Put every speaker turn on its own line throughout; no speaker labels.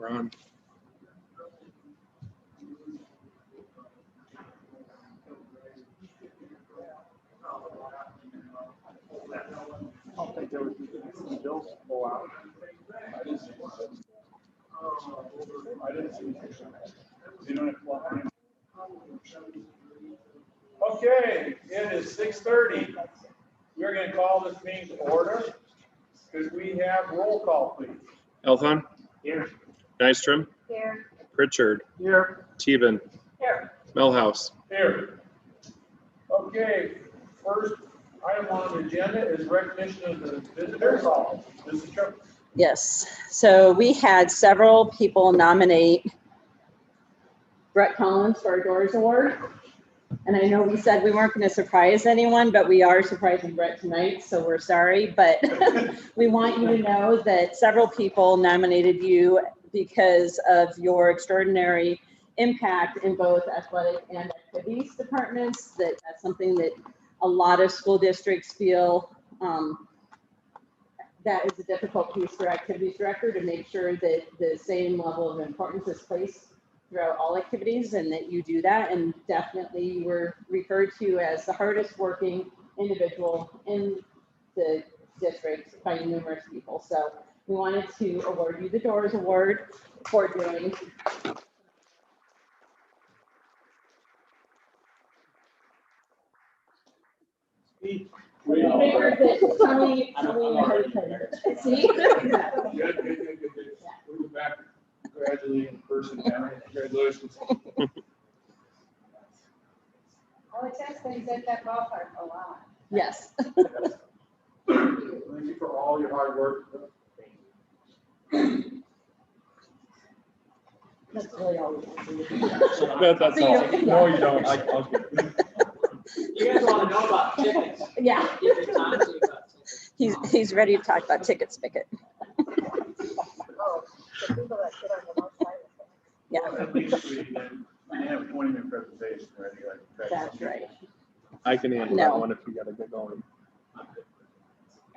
We're on.
I don't think there was any bills to pull out. I didn't see anything. You don't have to walk in. Okay, it is 6:30. We're going to call this meeting to order. Could we have roll call, please?
Elthon,
Here.
Nystrom,
Here.
Pritchard,
Here.
Teven,
Here.
Melhouse.
Here. Okay, first item on the agenda is recognition of the visitors hall. Mrs. Tripp.
Yes, so we had several people nominate Brett Collins for our Doors Award. And I know we said we weren't going to surprise anyone, but we are surprising Brett tonight, so we're sorry. But we want you to know that several people nominated you because of your extraordinary impact in both athletic and activities departments. That's something that a lot of school districts feel that is a difficult piece for activities director to make sure that the same level of importance is placed throughout all activities and that you do that. And definitely you were referred to as the hardest working individual in the district by numerous people. So we wanted to award you the Doors Award for doing.
Good,
See?
good. We'll be back gradually in person now. Congratulations.
Oh, it says that he's at that ballpark a lot.
Yes.
Thank you for all your hard work.
That's really all we want to do.
That's all.
No, you don't.
You guys want to know about tickets?
Yeah.
Give your time to about tickets.
He's ready to talk about ticket spigot.
Oh, the people that sit on the most side of things.
Yeah,
At least we have a 20-minute presentation ready.
that's right.
I can handle
No.
that one if you gotta get going.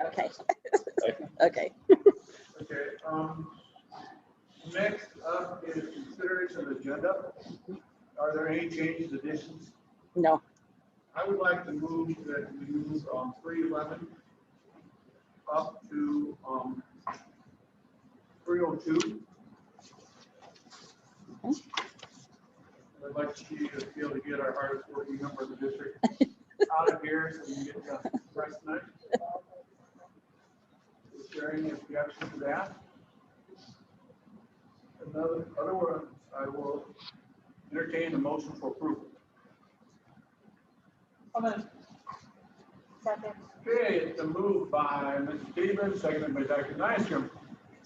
Okay. Okay.
Okay, next up is consideration of agenda. Are there any changes, additions?
No.
I would like to move that we move 311 up to 302.
Okay.
I'd like to be able to get our hardest working member of the district out of here so we can get the rest tonight. Is there any objection to that? Other words, I will entertain a motion for approval.
Second.
Okay, it's a move by Mr. Stevens, seconded by Dr. Nystrom,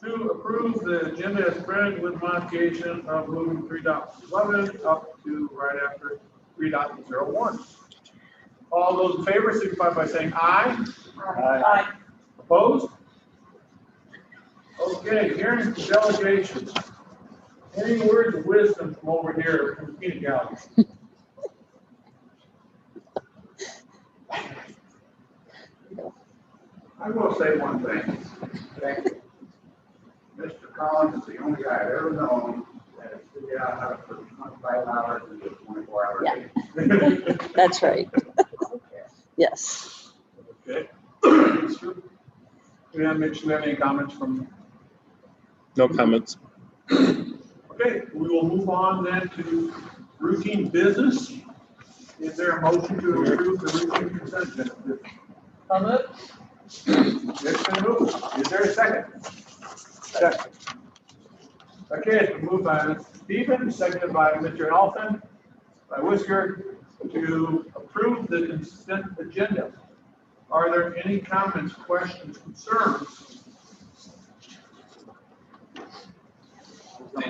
to approve the agenda as printed with modification of moving 3.11 up to right after 3.01. All those in favor signify by saying aye.
Aye.
Opposed? Okay, hearing from delegations. Any words of wisdom from over here from Peanut Gallery?
I will say one thing. Okay? Mr. Collins is the only guy I've ever known that has figured out how to put 25 hours into a 24-hour
Yeah.
day.
That's right. Yes.
Okay. We have Mitch, do you have any comments from?
No comments.
Okay, we will move on then to routine business. Is there a motion to approve the routine consent agenda? Comment? It's been moved. Is there a second? Second. Okay, it's been moved by Mr. Stevens, seconded by Mr. Elfin, by Whisker, to approve the consent agenda. Are there any comments, questions, concerns?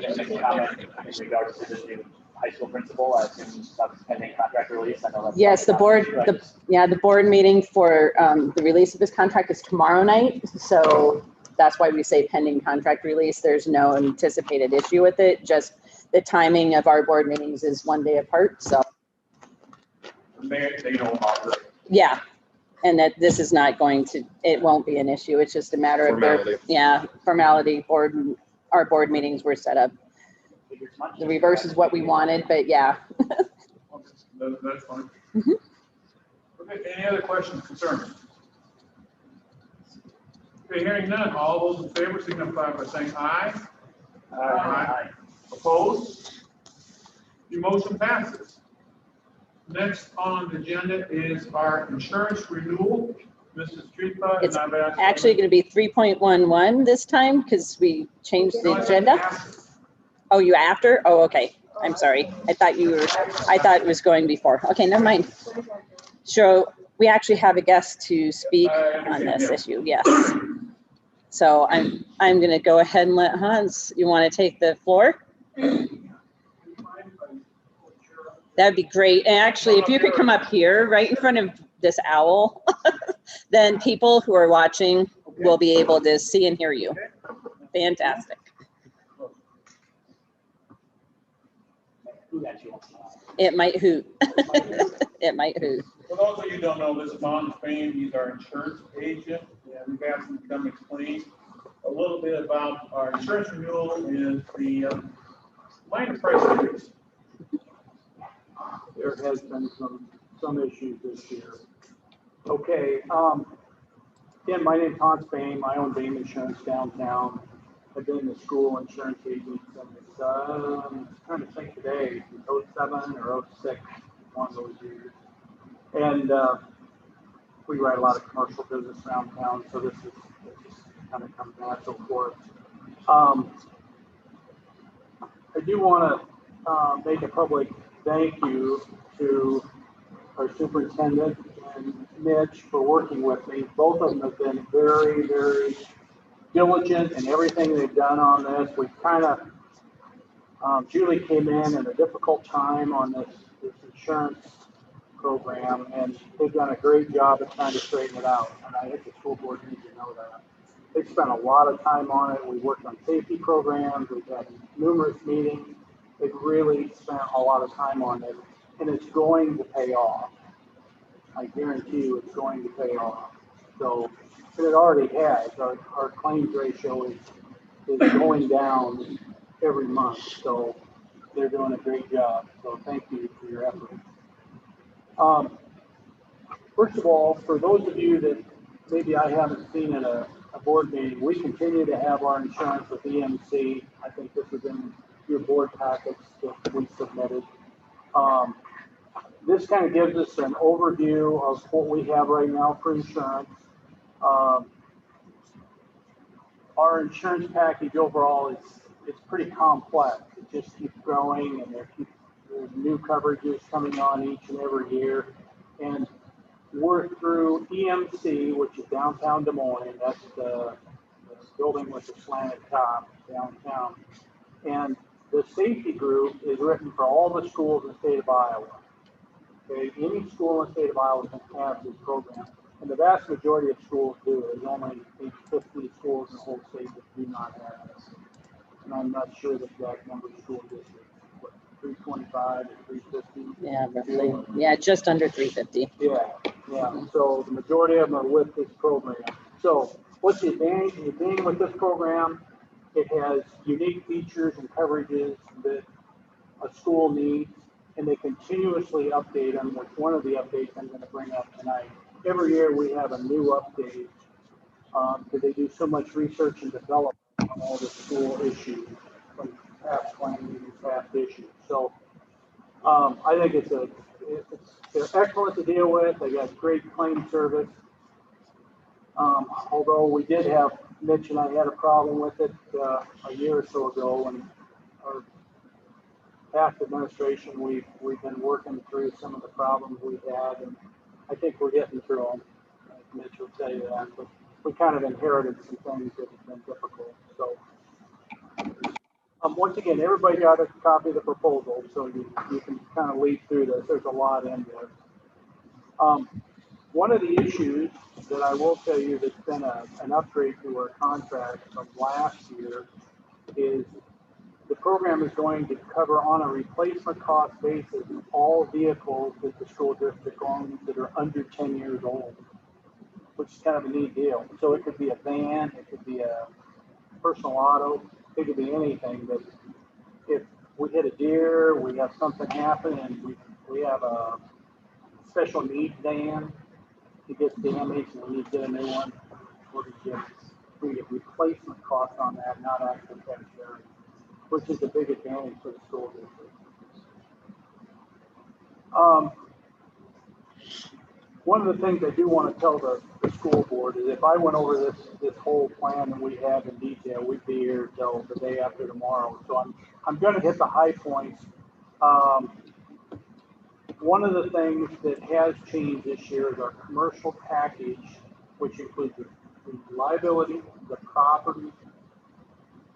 Just a comment in regards to the new high school principal, I assume that's pending contract release. I know that's.
Yes, the board, the board meeting for the release of this contract is tomorrow night. So that's why we say pending contract release. There's no anticipated issue with it. Just the timing of our board meetings is one day apart. So,
They know about the.
yeah. And that this is not going to, it won't be an issue. It's just a matter of their,
Formality.
yeah, formality, board our board meetings were set up.
Figured as much.
The reverse is what we wanted, but yeah.
That's fine.
Mhm.
Okay, any other questions, concerns? Okay, hearing none, all those in favor signify by saying aye. Aye. Opposed? The motion passes. Next on the agenda is our insurance renewal. Mrs. Tripa,
It's
and I've asked.
actually going to be 3.11 this time because we changed
No,
the
I
agenda.
asked.
Oh, you after? Oh, okay. I'm sorry. I thought it was going before. Okay, never mind. So we actually have a guest to speak on this issue, yes. So I'm going to go ahead and let Hans, you want to take the floor? That'd be great. And actually, if you could come up here, right in front of this owl, then people who are watching will be able to see and hear you. Fantastic.
Who actually wants to know?
It might hoot. It might hoot.
For those of you who don't know, this is Mon Spain, he's our insurance agent, and we've asked him to come explain a little bit about our insurance renewal and the minor price increase.
There has been some issues this year. Okay, again, my name's Hans Bain, I own Bain Insurance downtown. I've been the school insurance agent since, I'm trying to think today, 07 or 06, one of those years. And we write a lot of commercial business around town, so this kind of comes natural for us. I do want to make a public thank you to our superintendent and Mitch for working with me. Both of them have been very, very diligent in everything they've done on this. We kind of, Julie came in at a difficult time on this insurance program, and they've done a great job of trying to straighten it out. And I think the school board needs to know that. They've spent a lot of time on it. We worked on safety programs. We've had numerous meetings. They've really spent a lot of time on it, and it's going to pay off. I guarantee you it's going to pay off. So, and it already has. Our claims ratio is going down every month. So they're doing a great job. So thank you for your effort. First of all, for those of you that maybe I haven't seen at a board meeting, we continue to have our insurance with EMC. I think this is in your board packets that we submitted. This kind of gives us an overview of what we have right now for insurance. Our insurance package overall is pretty complex. It just keeps growing, and there's new coverages coming on each and every year. And we're through EMC, which is downtown Des Moines. That's the building with the slanted top downtown. And the safety group is written for all the schools in the state of Iowa. Okay, any school in the state of Iowa can have this program. And the vast majority of schools do. There's only 50 schools in the whole state that do not have this. And I'm not sure the exact number of school districts. 325 to 350.
Yeah, roughly. Yeah, just under 350.
Yeah. So the majority of them are with this program. So what's the advantage? The advantage with this program, it has unique features and coverages that a school needs, and they continuously update them. With one of the updates I'm going to bring up tonight. Every year we have a new update because they do so much research and development on all the school issues, from past claims and past issues. So I think they're excellent to deal with. They got great claim service. Although we did have, Mitch and I had a problem with it a year or so ago, and our past administration, we've been working through some of the problems we've had, and I think we're getting through them. Mitch will tell you that, but we kind of inherited some things that have been difficult. So once again, everybody got a copy of the proposal, so you can kind of lead through this. There's a lot in there. One of the issues that I will tell you that's been an upgrade to our contract from last year is the program is going to cover on a replacement cost basis all vehicles that the school district owns that are under 10 years old, which is kind of a neat deal. So it could be a van, it could be a personal auto, it could be anything, but if we hit a deer, we have something happen, and we have a special needs van, it gets damaged, and we need to get a new one, we get replacement costs on that, not actual cash sharing, which is a big advantage for the school district. One of the things I do want to tell the school board is if I went over this whole plan that we have in detail, we'd be here till the day after tomorrow. So I'm going to hit the high points. One of the things that has changed this year is our commercial package, which includes the liability, the property,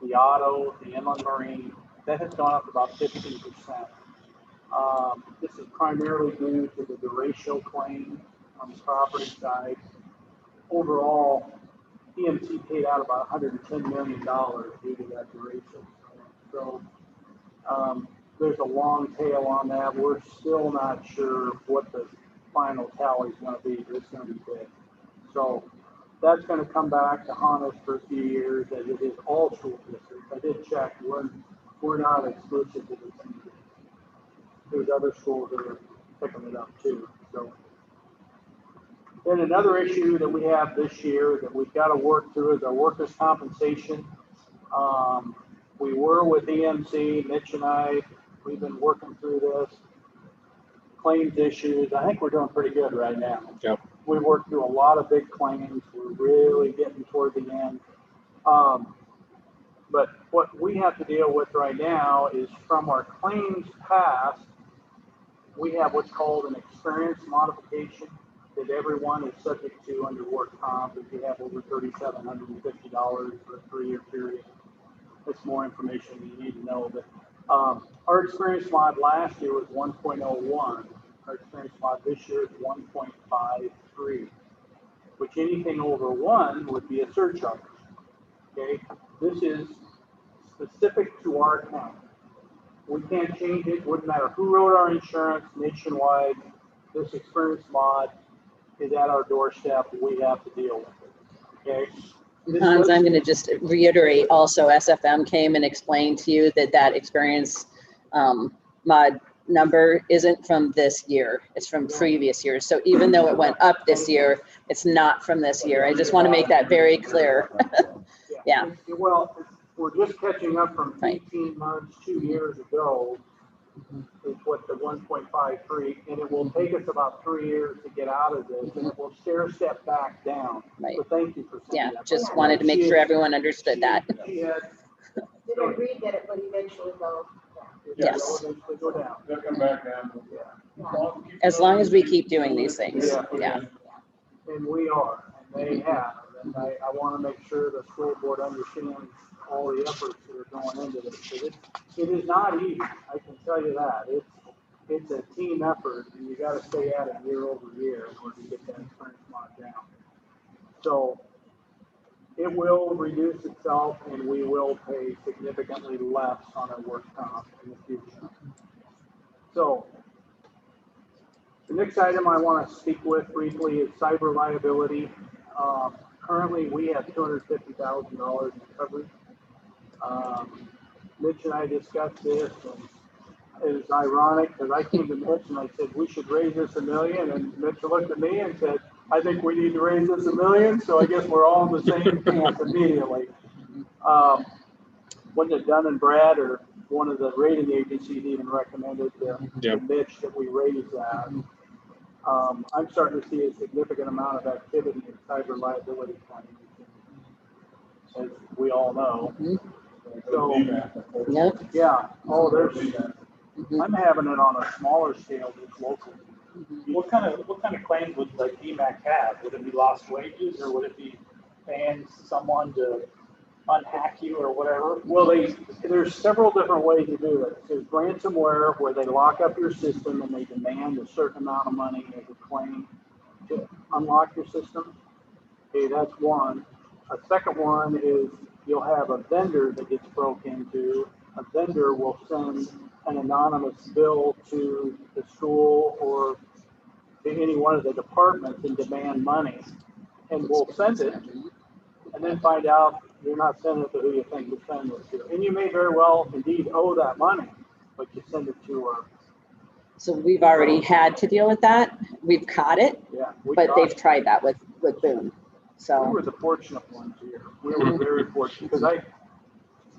the auto, the inland marine. That has gone up about 15%. This is primarily due to the derecho claim on the property side. Overall, EMC paid out about $110 million due to that derecho. So there's a long tail on that. We're still not sure what the final tally is going to be, but it's going to be big. So that's going to come back to haunt us for a few years, as it is all school districts. I did check. We're not exclusive to this. There's other schools that are picking it up too. So then another issue that we have this year that we've got to work through is our workers' compensation. We were with EMC, Mitch and I, we've been working through this. Claims issues, I think we're doing pretty good right now.
Yep.
We worked through a lot of big claims. We're really getting toward the end. But what we have to deal with right now is from our claims past, we have what's called an experience modification that everyone is subject to under work comp if you have over $3,750 for a 3-year period. That's more information you need to know. But our experience mod last year was 1.01. Our experience mod this year is 1.53, which anything over 1 would be a surcharge. Okay, this is specific to our account. We can't change it. Wouldn't matter who wrote our insurance nationwide. This experience mod is at our doorstep. We have to deal with it. Okay.
Hans, I'm going to just reiterate also, SFM came and explained to you that experience mod number isn't from this year. It's from previous years. So even though it went up this year, it's not from this year. I just want to make that very clear. Yeah.
Well, we're just catching up from 18 months, 2 years ago, is what the 1.53, and it will take us about 3 years to get out of this, and it will stair step back down.
Right.
So thank you for saying that.
Just wanted to make sure everyone understood that.
She had,
Did agree that it would eventually go down.
yeah,
Yes.
it'll eventually go down.
They'll come back down.
As long as we keep doing these things. Yeah.
And we are, and they have, and I want to make sure the school board understands all the efforts that are going into this. It is not easy, I can tell you that. It's a team effort, and you got to stay at it year over year in order to get that experience mod down. So it will reduce itself, and we will pay significantly less on our work comp in the future. So the next item I want to speak with briefly is cyber liability. Currently, we have $250,000 in coverage. Mitch and I discussed this, and it was ironic because I came to Mitch and I said, we should raise this $1 million. And Mitch looked at me and said, I think we need to raise this $1 million. So I guess we're all in the same camp immediately. Wasn't it Dun and Brad or one of the rating agencies even recommended to Mitch that we raise that? I'm starting to see a significant amount of activity in cyber liability claims, as we all know. So,
Yep.
yeah, I'm having it on a smaller scale just locally.
What kind of claims would like DMAC have? Would it be lost wages, or would it be paying someone to unhack you or whatever?
Well, there's several different ways to do it. There's ransomware, where they lock up your system and they demand a certain amount of money as a claim to unlock your system. Okay, that's one. A second one is you'll have a vendor that gets broke into. A vendor will send an anonymous bill to the school or to any one of the departments and demand money. And we'll send it and then find out you're not sending it to who you think you're sending it to. And you may very well indeed owe that money, but you send it to,
So we've already had to deal with that. We've caught it,
yeah.
but they've tried that with Boone.
We
So,
were the fortunate ones here. We were very fortunate, because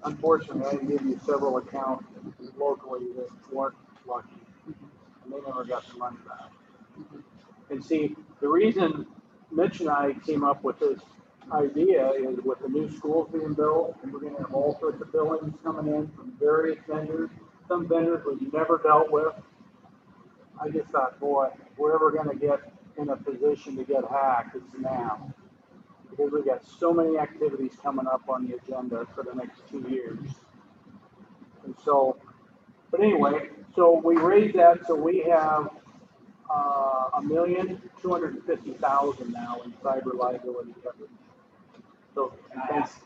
unfortunately, I gave you several accounts locally that weren't lucky. And they never got the money back. And see, the reason Mitch and I came up with this idea is with the new schools being built, and we're gonna have all sorts of billings coming in from various vendors, some vendors we've never dealt with. I just thought, boy, if we're ever gonna get in a position to get hacked, it's now. Because we've got so many activities coming up on the agenda for the next 2 years. And so, but anyway, so we raised that, so we have $1,250,000 now in cyber liability coverage. So,
Can I ask,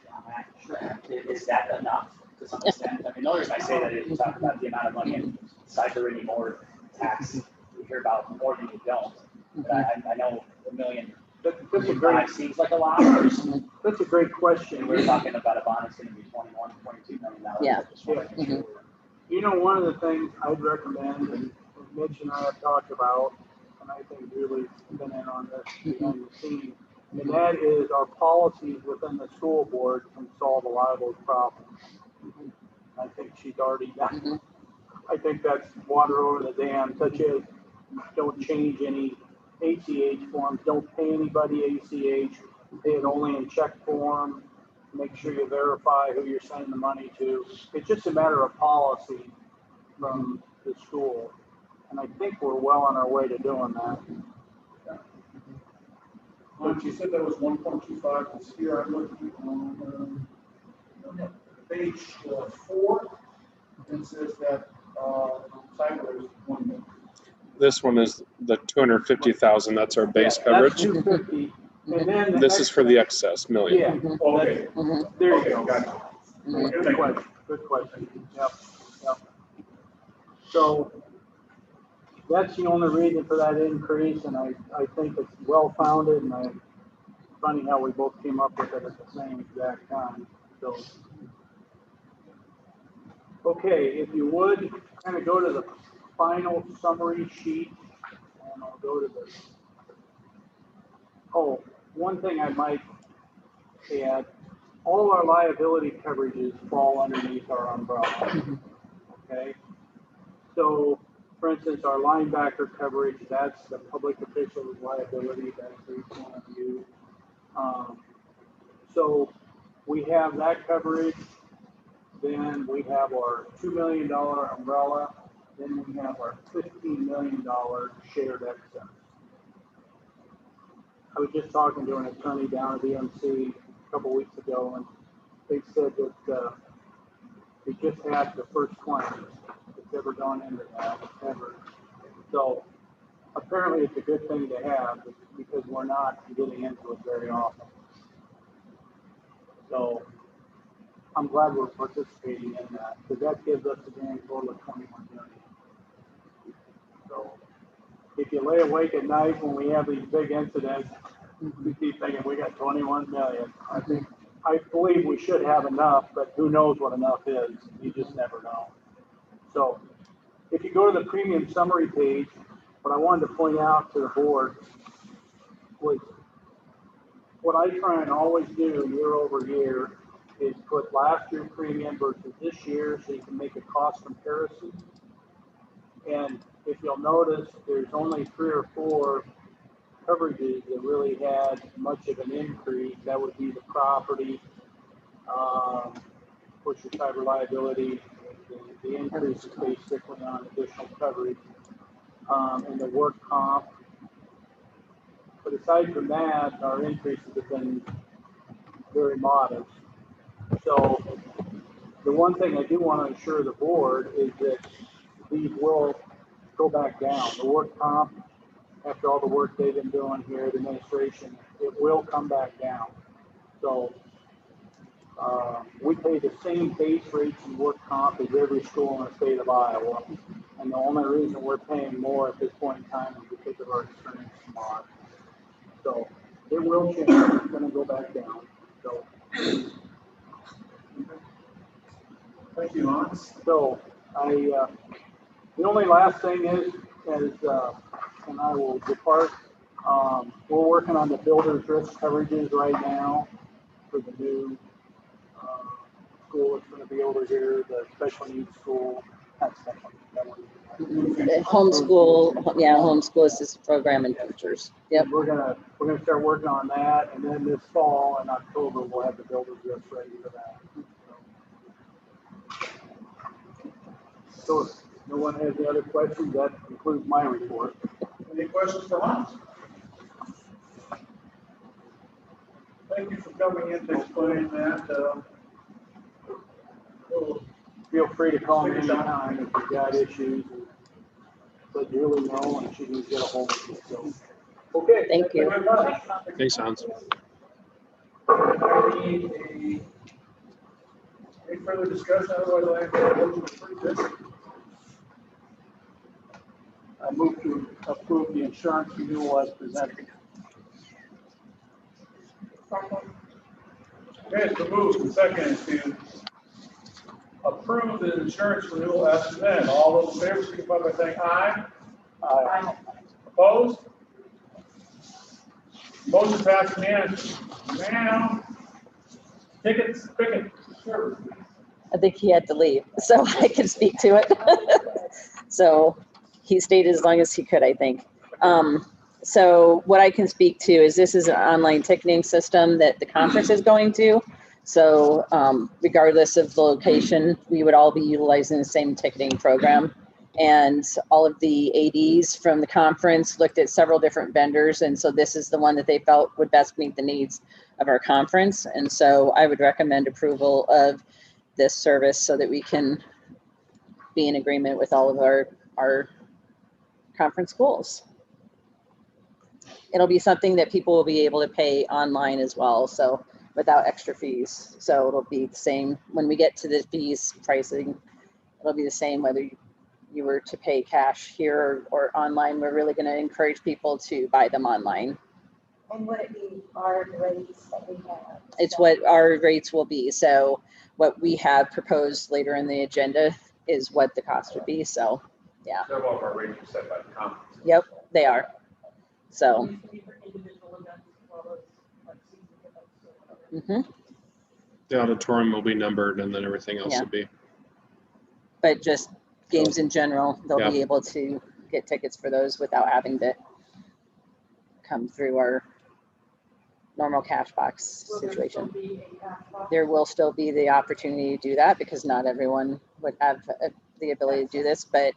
is that enough to some extent? I mean, the only reason I say that is you talk about the amount of money in cyber anymore, tax, you hear about more than you don't. But I know $1 million,
that's a great,
seems like a lot. We're
that's a great question.
talking about a bond that's gonna be $21, $22 million.
Yeah.
I just wanna make sure.
You know, one of the things I'd recommend, and Mitch and I have talked about, and I think Julie's been in on this behind the scenes, and that is our policies within the school board can solve a lot of those problems. I think she's already done. I think that's water over the dam, such as don't change any ACH forms, don't pay anybody ACH, pay it only in check form, make sure you verify who you're sending the money to. It's just a matter of policy from the school. And I think we're well on our way to doing that.
You said that was 1.25 this year. I'm looking on page 4. It says that cyber is 1 million.
This one is the 250,000. That's our base coverage.
That's 250. And then the
This
next
is for the excess million.
Yeah.
Okay.
There you
Okay,
go.
gotcha.
Good question. Good question. Yep. Yep. So that's the only reason for that increase, and I think it's well founded, and it's funny how we both came up with it at the same exact time. So, okay, if you would kind of go to the final summary sheet, and I'll go to the. Oh, one thing I might add, all our liability coverages fall underneath our umbrella, okay? So, for instance, our linebacker coverage, that's the public official's liability, that's for each one of you. So we have that coverage, then we have our $2 million umbrella, then we have our $15 million shared excess. I was just talking to an attorney down at EMC a couple weeks ago, and they said that they just had the first claim that's ever gone into that, ever. So apparently it's a good thing to have because we're not getting into it very often. So I'm glad we're participating in that because that gives us a grand total of 21 million. So if you lay awake at night when we have these big incidents, we keep thinking we got 21 million. I believe we should have enough, but who knows what enough is? You just never know. So if you go to the premium summary page, what I wanted to point out to the board was what I try and always do year over year is put last year's premium versus this year so you can make a cost comparison. And if you'll notice, there's only 3 or 4 coverages that really had much of an increase. That would be the property, which is cyber liability. The increase is basically on additional coverage, and the work comp. But aside from that, our increases have been very modest. So the one thing I do want to assure the board is that these will go back down. The work comp, after all the work they've been doing here, the administration, it will come back down. So we pay the same base rates in work comp as every school in the state of Iowa. And the only reason we're paying more at this point in time is because of our experience in mod. So it will change. It's going to go back down. So
Thank you, Hans.
So the only last thing is, and I will depart, we're working on the builder's risk coverages right now for the new school that's going to be over here, the special needs school, not special needs, that one.
Homeschool, yeah, homeschool assisted program and teachers. Yep.
We're gonna start working on that, and then this fall in October, we'll have the builder's risk ready for that. So if no one has any other questions, that concludes my report.
Any questions for Hans? Thank you for coming in to explain that.
Feel free to call me anytime if you've got issues. Let Julie know and she can get a hold of you. So, okay.
Thank you.
very much.
Thanks, Hans.
I need any further discussion, otherwise I'll have to motion to approve this.
I move to approve the insurance renewal as presented.
Second.
Okay, it's been moved and seconded to approve the insurance renewal as presented. All those in favor, signify by saying aye.
Aye.
Opposed? Motion passed unanimously. Now, tickets, service.
I think he had to leave, so I can speak to it. So he stayed as long as he could, I think. So what I can speak to is this is an online ticketing system that the conference is going to. So regardless of the location, we would all be utilizing the same ticketing program. And all of the ADs from the conference looked at several different vendors. And so this is the one that they felt would best meet the needs of our conference. And so I would recommend approval of this service so that we can be in agreement with all of our conference goals. It'll be something that people will be able to pay online as well, so without extra fees. So it'll be the same when we get to the fees pricing. It'll be the same whether you were to pay cash here or online. We're really going to encourage people to buy them online.
And would it be our rates that we have?
It's what our rates will be. So what we have proposed later in the agenda is what the cost would be. So yeah.
Several of our rates are set by the conference.
Yep, they are. So. Mm-hmm.
The auditorium will be numbered and then everything else
Yeah.
will be.
But just games in general, they'll
Yeah.
be able to get tickets for those without having to come through our normal cash box situation. There will still be the opportunity to do that because not everyone would have the ability to do this, but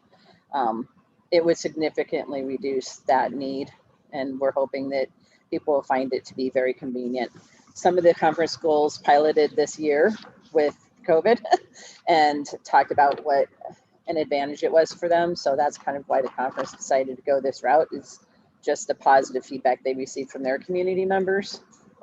it would significantly reduce that need. And we're hoping that people will find it to be very convenient. Some of the conference schools piloted this year with COVID and talked about what an advantage it was for them. So that's kind of why the conference decided to go this route, is just the positive feedback they received from their community members.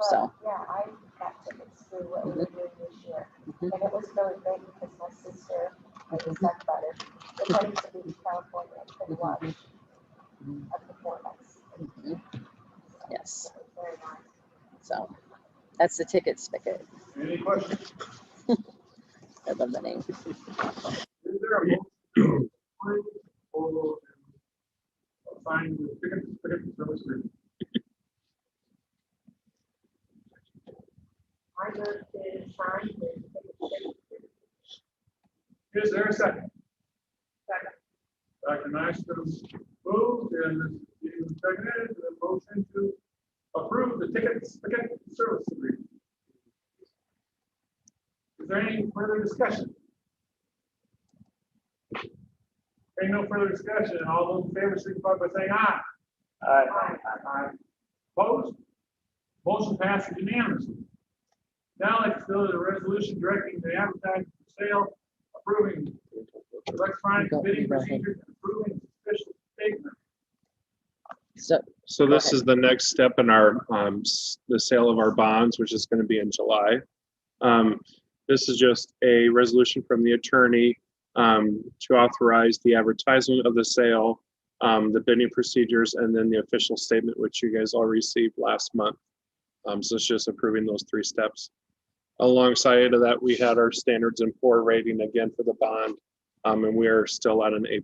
So.
Yeah, I got tickets through what we were doing this year. And it was really great because my sister, I just talked about it, was heading to be to California and watch a performance.
Yes,
It was very nice.
so that's the ticket spigot.
Any questions?
I love the name.
Is there a motion for signing the ticket service agreement?
I moved to sign the ticket.
Is there a second?
Second.
Dr. Nystrom moved and Ms. Stevens seconded the motion to approve the ticket service agreement. Is there any further discussion? Okay, no further discussion. All those in favor signify by saying aye. Aye. Opposed? Motion passes unanimously. Now let's go to the resolution directing the advertising for sale, approving electronic bidding procedures, and approving official statement.
So this is the next step in our, the sale of our bonds, which is going to be in July. This is just a resolution from the attorney to authorize the advertisement of the sale, the bidding procedures, and then the official statement, which you guys all received last month. So it's just approving those three steps. alongside of that, we had our standards and poor rating again for the bond, and we are still at an A+.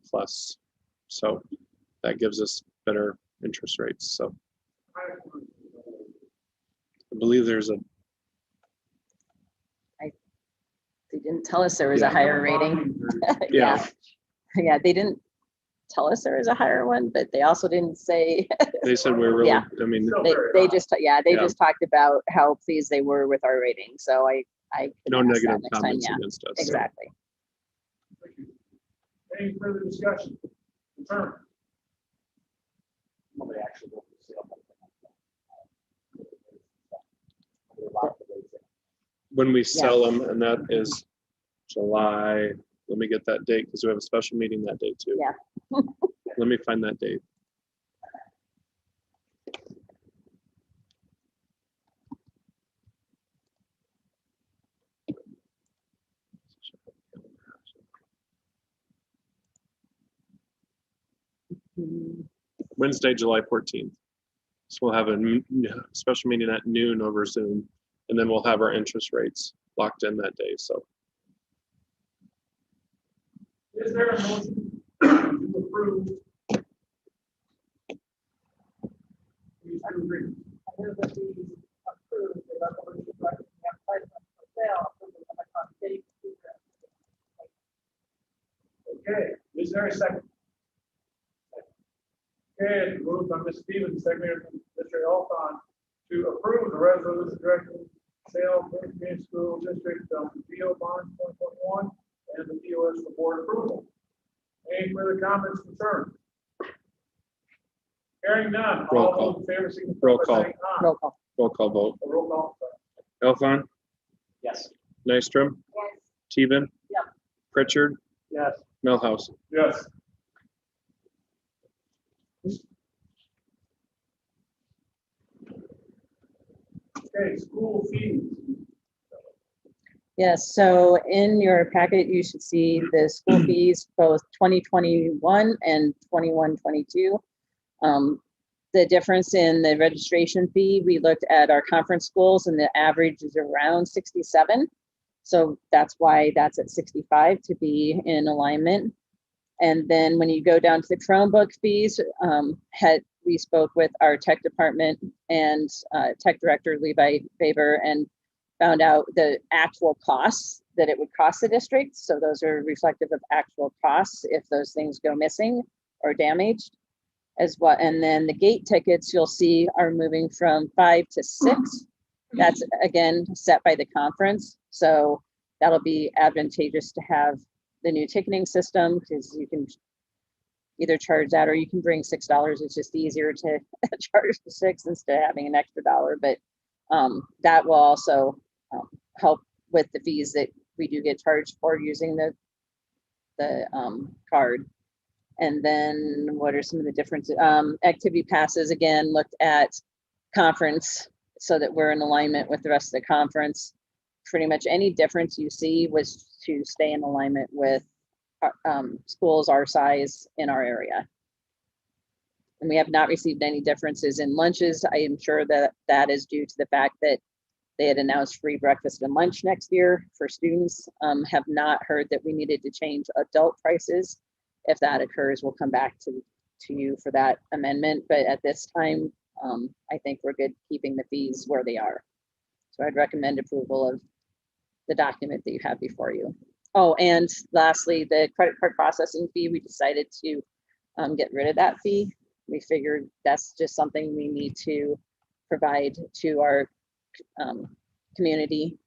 So that gives us better interest rates. So I believe there's a,
They didn't tell us there was a
Yeah.
higher rating.
yeah,
Yeah, they didn't tell us there was a higher one, but they also didn't say,
they said we're really,
Yeah.
I mean,
they just, they
Yeah.
just talked about how pleased they were with our rating. So I could
no
ask that
negative
next time.
comments
Yeah,
against us. so.
exactly.
Thank you. Any further discussion? Concern?
Nobody actually goes to sale. They lock the rates in.
When we sell them, and that is July, let me get that date, because we have a special meeting that day too.
Yeah.
Let me find that date. Wednesday, July 14th. So we'll have a special meeting at noon over Zoom, and then we'll have our interest rates locked in that day. So
Is there a motion to approve? These two agreements?
I move that we approve the resolution directing the advertisement for sale of the electronic data computer.
Okay, is there a second? Okay, moved by Ms. Stevens, seconded by Mr. Alphon, to approve the resolution directing sale of the community school district PO bond 2021 and the POS for board approval. Any further comments, concerns? Hearing none,
Roll
all
call.
those in favor, signify
Roll
by
call.
saying aye.
Roll call.
roll call vote.
Roll call.
Elfon,
Yes.
Nystrom,
Yes.
Teven,
Yep.
Pritchard,
Yes.
Melhouse.
Yes. Okay, school fees.
Yes, so in your packet, you should see the school fees, both 2021 and 21-22. The difference in the registration fee, we looked at our conference schools and the average is around 67. So that's why that's at 65 to be in alignment. And then when you go down to the Chromebook fees, we spoke with our tech department and tech director Levi Faber and found out the actual costs that it would cost the district. So those are reflective of actual costs if those things go missing or damaged as well. And then the gate tickets you'll see are moving from 5 to 6. That's again set by the conference. So that'll be advantageous to have the new ticketing system because you can either charge that or you can bring $6. It's just easier to charge the 6 instead of having an extra $1. But that will also help with the fees that we do get charged for using the card. And then what are some of the differences? Activity passes, again, looked at conference so that we're in alignment with the rest of the conference. Pretty much any difference you see was to stay in alignment with schools our size in our area. And we have not received any differences in lunches. I am sure that that is due to the fact that they had announced free breakfast and lunch next year for students. Have not heard that we needed to change adult prices. If that occurs, we'll come back to you for that amendment. But at this time, I think we're good keeping the fees where they are. So I'd recommend approval of the document that you have before you. Oh, and lastly, the credit card processing fee, we decided to get rid of that fee. We figured that's just something we need to provide to our community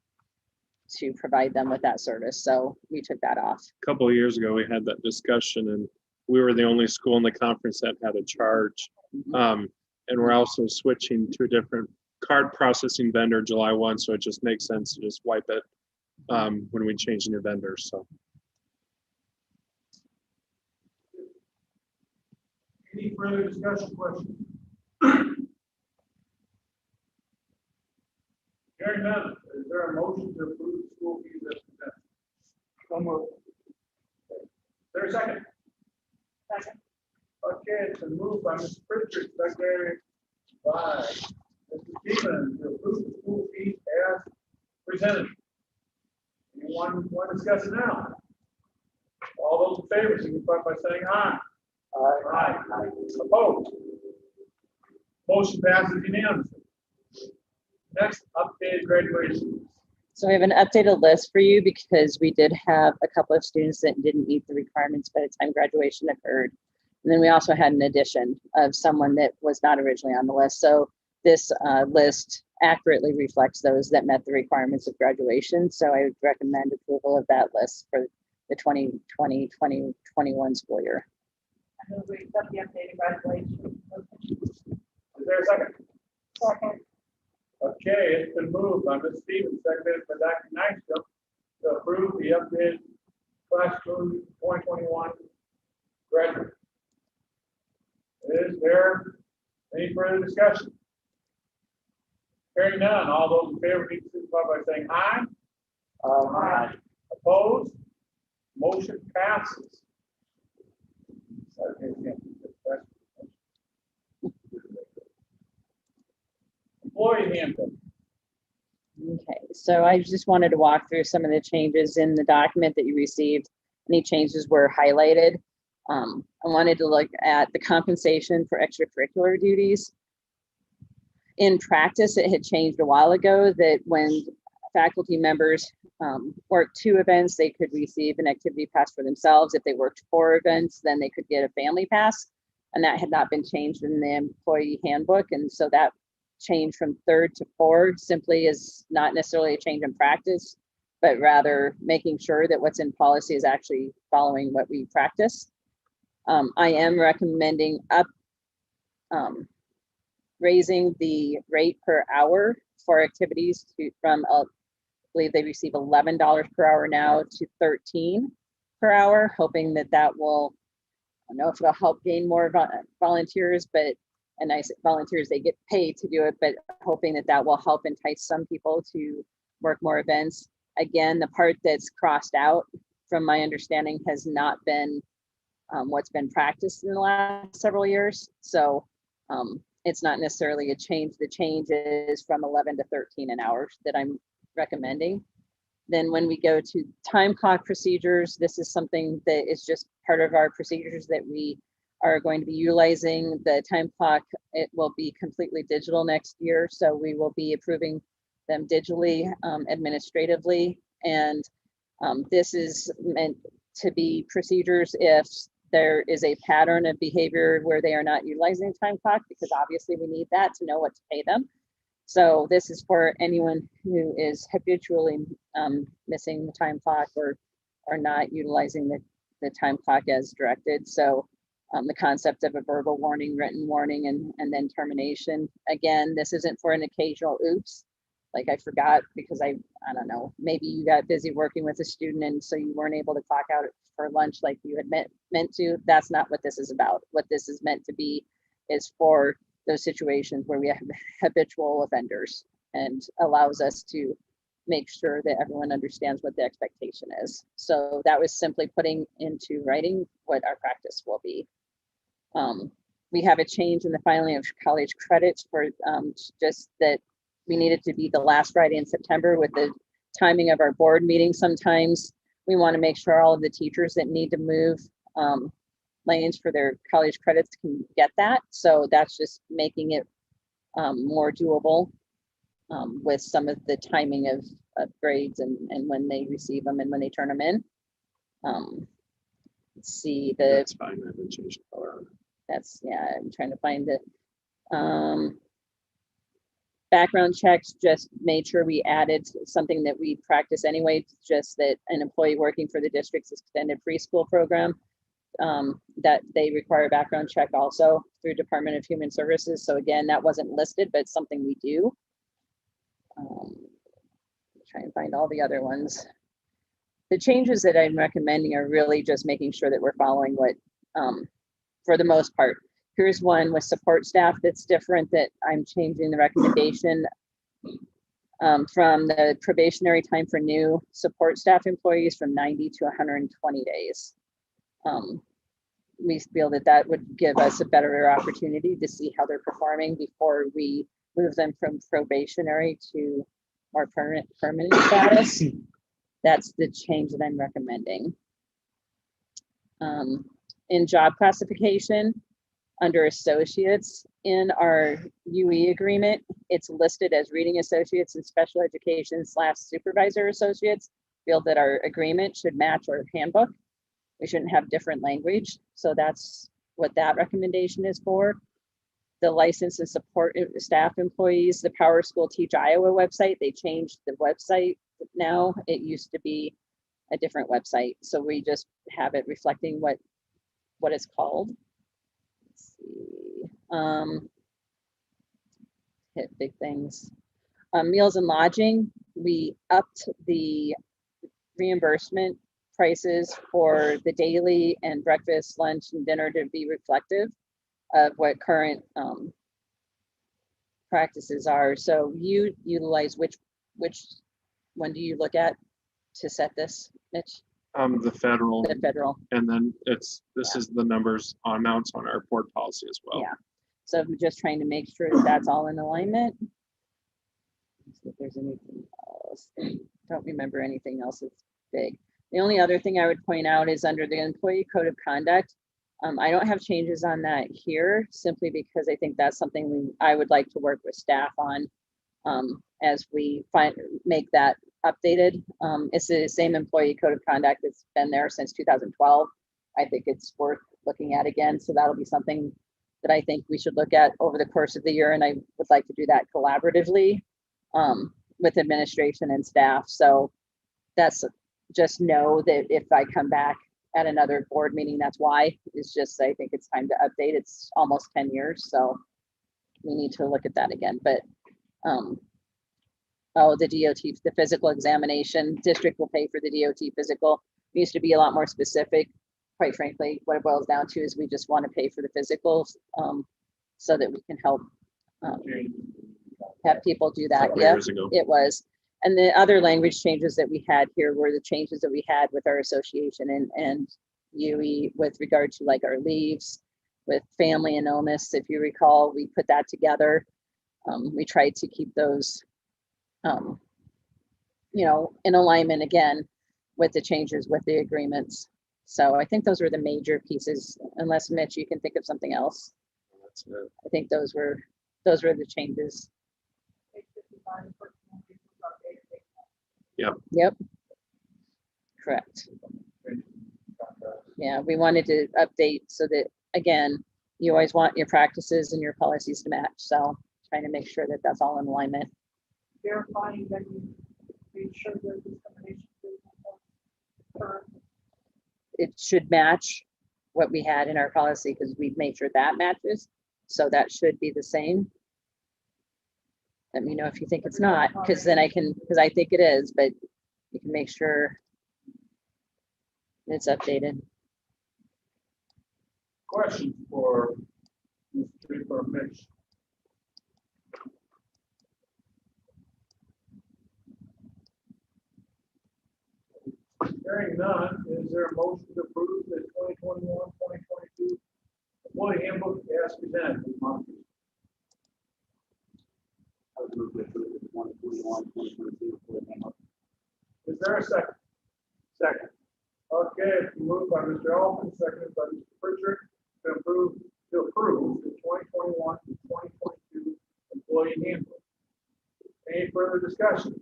to provide them with that service. So we took that off.
A couple of years ago, we had that discussion, and we were the only school in the conference that had a charge. And we're also switching to a different card processing vendor July 1, so it just makes sense to just wipe it when we change new vendors. So
Any further discussion, questions? Hearing none, is there a motion to approve the school fees as presented?
So moved.
Is there a second?
Second.
Okay, it's been moved by Mr. Pritchard, secondary by Mr. Stevens to approve the school fees as presented? Anyone want to discuss it now? All those in favor, signify by saying aye. Aye. Opposed? Motion passes unanimously. Next, updated graduation.
So we have an updated list for you because we did have a couple of students that didn't meet the requirements by the time graduation occurred. And then we also had an addition of someone that was not originally on the list. So this list accurately reflects those that met the requirements of graduation. So I would recommend approval of that list for the 2020-2021 school year.
I move we accept the updated graduation.
Is there a second?
Second.
Okay, it's been moved by Ms. Stevens, seconded by Dr. Nystrom, to approve the updated class 2021 graduate. Is there any further discussion? Hearing none, all those in favor, please signify by saying aye.
Aye.
Opposed? Motion passes. Employee handbook.
Okay, so I just wanted to walk through some of the changes in the document that you received. Any changes were highlighted. I wanted to look at the compensation for extracurricular duties. In practice, it had changed a while ago that when faculty members worked 2 events, they could receive an activity pass for themselves. If they worked 4 events, then they could get a family pass. And that had not been changed in the employee handbook. And so that change from 3rd to 4 simply is not necessarily a change in practice, but rather making sure that what's in policy is actually following what we practice. I am recommending raising the rate per hour for activities from I believe they receive $11 per hour now to $13 per hour, hoping that that will, I don't know if it'll help gain more volunteers, but, and I say volunteers, they get paid to do it, but hoping that that will help entice some people to work more events. Again, the part that's crossed out from my understanding has not been what's been practiced in the last several years. So it's not necessarily a change. The change is from 11 to 13 an hour that I'm recommending. Then when we go to time clock procedures, this is something that is just part of our procedures that we are going to be utilizing. The time clock, it will be completely digital next year. So we will be approving them digitally, administratively. And this is meant to be procedures if there is a pattern of behavior where they are not utilizing the time clock, because obviously we need that to know what to pay them. So this is for anyone who is habitually missing the time clock or not utilizing the time clock as directed. So the concept of a verbal warning, written warning, and then termination. Again, this isn't for an occasional oops, like I forgot because I don't know, maybe you got busy working with a student and so you weren't able to clock out for lunch like you had meant to. That's not what this is about. What this is meant to be is for those situations where we have habitual offenders and allows us to make sure that everyone understands what the expectation is. So that was simply putting into writing what our practice will be. We have a change in the filing of college credits for just that we needed to be the last Friday in September with the timing of our board meeting. Sometimes we want to make sure all of the teachers that need to move lanes for their college credits can get that. So that's just making it more doable with some of the timing of grades and when they receive them and when they turn them in. Let's see,
That's fine, I haven't changed the color on it.
that's, yeah, I'm trying to find it. Background checks, just made sure we added something that we practice anyway, just that an employee working for the district's extended preschool program, that they require a background check also through Department of Human Services. So again, that wasn't listed, but it's something we do. Try and find all the other ones. The changes that I'm recommending are really just making sure that we're following what, for the most part. Here's one with support staff that's different, that I'm changing the recommendation from the probationary time for new support staff employees from 90 to 120 days. We feel that that would give us a better opportunity to see how they're performing before we move them from probationary to or permanent status. That's the change that I'm recommending. In job classification, under associates in our UE agreement, it's listed as reading associates and special education / supervisor associates. Feel that our agreement should match our handbook. We shouldn't have different language. So that's what that recommendation is for. The license and support staff employees, the Power School Teach Iowa website, they changed the website now. It used to be a different website. So we just have it reflecting what it's called. Let's see. Hit big things. Meals and lodging, we upped the reimbursement prices for the daily and breakfast, lunch, and dinner to be reflective of what current practices are. So you utilize which one do you look at to set this, Mitch?
The federal,
The federal.
and then this is the numbers announced on our board policy as well.
Yeah. So I'm just trying to make sure that that's all in alignment. Let's see if there's anything else. Don't remember anything else that's big. The only other thing I would point out is under the employee code of conduct. I don't have changes on that here simply because I think that's something I would like to work with staff on as we make that updated. It's the same employee code of conduct that's been there since 2012. I think it's worth looking at again. So that'll be something that I think we should look at over the course of the year. And I would like to do that collaboratively with administration and staff. So that's just know that if I come back at another board meeting, that's why. It's just, I think it's time to update. It's almost 10 years. So we need to look at that again. But the DOT, the physical examination, district will pay for the DOT physical. It used to be a lot more specific. Quite frankly, what it boils down to is we just want to pay for the physicals so that we can help have people do that.
Couple
Yeah,
years ago.
it was. And the other language changes that we had here were the changes that we had with our association and UE with regard to like our leaves with family and illness. If you recall, we put that together. We tried to keep those, in alignment again with the changes with the agreements. So I think those were the major pieces, unless Mitch, you can think of something else.
That's it.
I think those were the changes. Yep. Correct. Yeah, we wanted to update so that, again, you always want your practices and your policies to match. So trying to make sure that that's all in alignment.
Verifying that you made sure that discrimination is current.
It should match what we had in our policy because we've made sure that matches. So that should be the same. Let me know if you think it's not, because then because I think it is, but you can make sure it's updated.
Question for Mitch. Hearing none, is there a motion to approve the 2021-2022 employee handbook as presented? Is there a second? Second. Okay, moved by Mr. Elton, seconded by Mr. Pritchard to approve the 2021-2022 employee handbook. Any further discussion?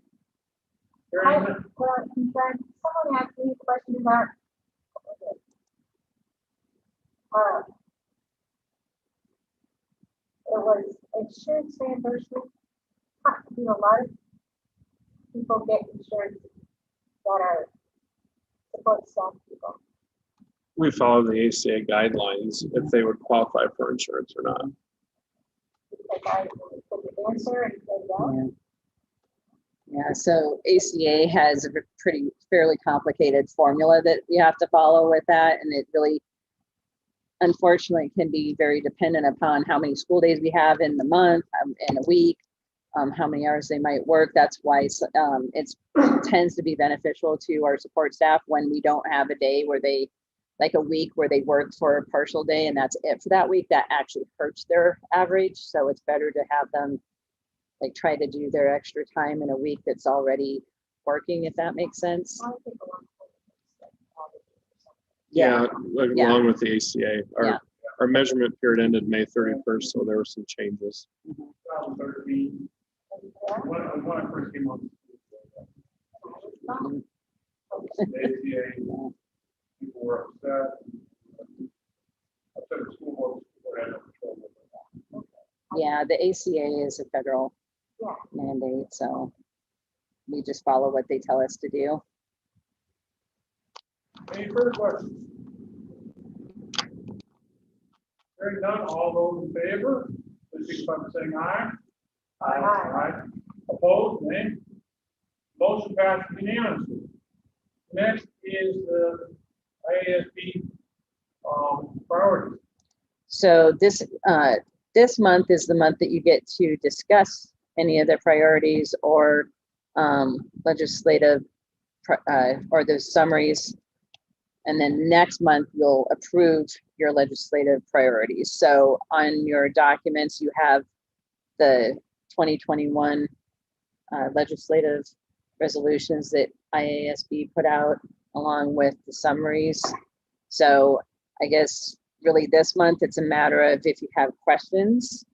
Hearing none.
Someone asked me a question about it was insurance reimbursement. A lot of people get insurance that are support staff people.
We follow the ACA guidelines if they would qualify for insurance or not.
Because I put the answer and say no.
Yeah, so ACA has a fairly complicated formula that we have to follow with that. And it really, unfortunately, can be very dependent upon how many school days we have in the month, in a week, how many hours they might work. That's why it tends to be beneficial to our support staff when we don't have a day where they, like a week where they work for a partial day and that's it for that week. That actually hurts their average. So it's better to have them like try to do their extra time in a week that's already working, if that makes sense.
I think a lot of
Yeah,
Yeah.
along with the ACA.
Yeah.
Our measurement period ended May 31st, so there were some changes.
2013, when I first came on.
Mhm.
The ACA, people were upset. Upset the school board had no control over that.
Yeah, the ACA is a federal
Yeah.
mandate, so we just follow what they tell us to do.
Any further questions? Hearing none, all those in favor, please signify by saying aye. Aye. Opposed, nay. Motion passed unanimously. Next is the IASB priorities.
So this month is the month that you get to discuss any of the priorities or legislative or those summaries. And then next month, you'll approve your legislative priorities. So on your documents, you have the 2021 legislative resolutions that IASB put out along with the summaries. So I guess really this month, it's a matter of if you have questions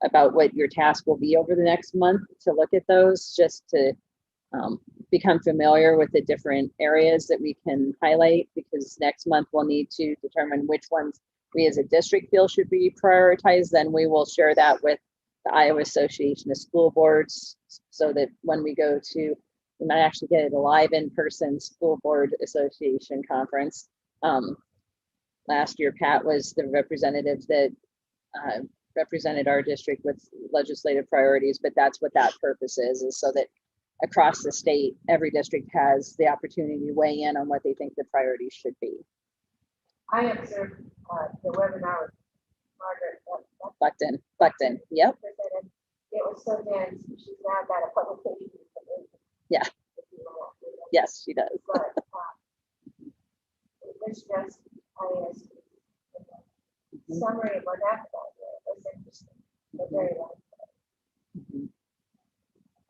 about what your task will be over the next month to look at those, just to become familiar with the different areas that we can highlight, because next month we'll need to determine which ones we as a district feel should be prioritized. Then we will share that with the Iowa Association of School Boards, so that when we go to, we might actually get a live in-person school board association conference. Last year, Pat was the representative that represented our district with legislative priorities, but that's what that purpose is so that across the state, every district has the opportunity to weigh in on what they think the priorities should be.
I observed the webinar with Margaret.
Buckton, yep.
Presented. It was so dense. She's now got a publication.
Yeah. Yes, she does.
But it was just IASB. Summary of what happened out there. It was interesting. But very long.